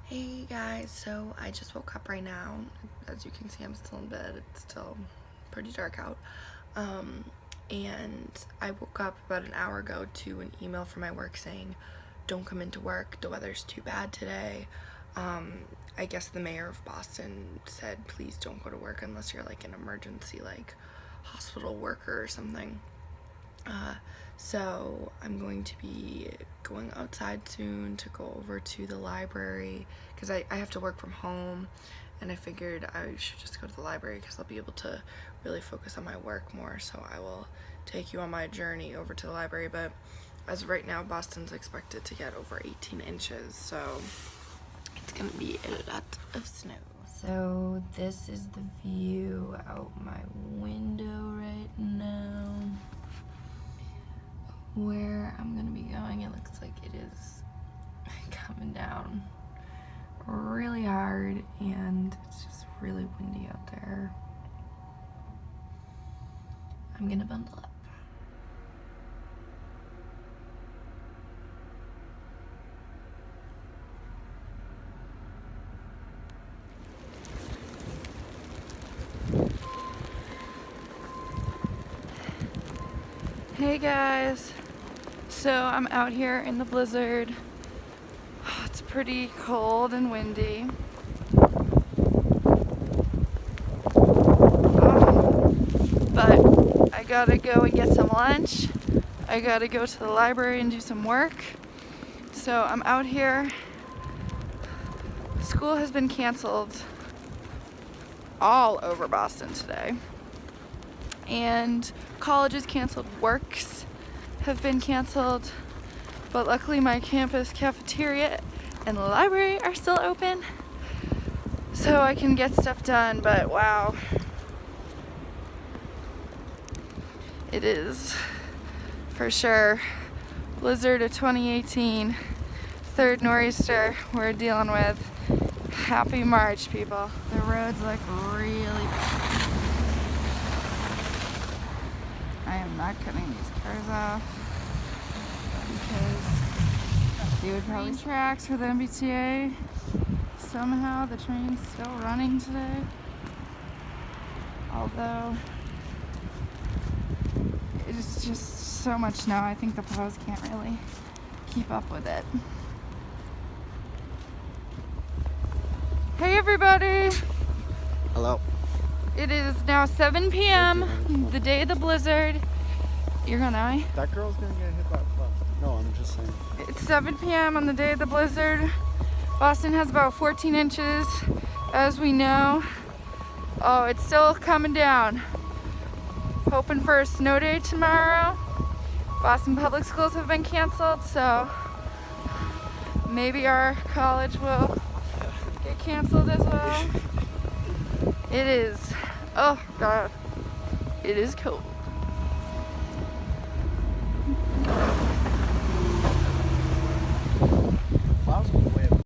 Hey guys, so I just woke up right now. As you can see, I'm still in bed. It's still pretty dark out. And I woke up about an hour ago to an email from my work saying, don't come into work, the weather's too bad today. I guess the mayor of Boston said, please don't go to work unless you're like an emergency, like hospital worker or something. So I'm going to be going outside soon to go over to the library because I have to work from home, and I figured I should just go to the library because I'll be able to really focus on my work more. So I will take you on my journey over to the library. But as of right now, Boston's expected to get over 18 inches, so it's gonna be a lot of snow. So this is the view out my window right now. Where I'm gonna be going, it looks like it is coming down really hard, and it's just really windy out there. I'm gonna bundle up. Hey guys, so I'm out here in the blizzard. It's pretty cold and windy. But I gotta go and get some lunch. I gotta go to the library and do some work. So I'm out here. School has been canceled all over Boston today. And colleges canceled, works have been canceled, but luckily my campus cafeteria and the library are still open, so I can get stuff done. But wow, it is for sure blizzard of 2018, third nor'easter we're dealing with. Happy March, people. The roads look really bad. I am not cutting these cars off because they would probably tracks for the MBTA. Somehow the train's still running today. Although it's just so much snow, I think the plows can't really keep up with it. Hey everybody! Hello. It is now 7 p.m., the day of the blizzard. You're gonna die? That girl's gonna get hit by a bus. No, I'm just saying. It's 7 p.m. on the day of the blizzard. Boston has about 14 inches, as we know. Oh, it's still coming down. Hoping for a snow day tomorrow. Boston public schools have been canceled, so maybe our college will get canceled as well. It is, oh God, it is cold.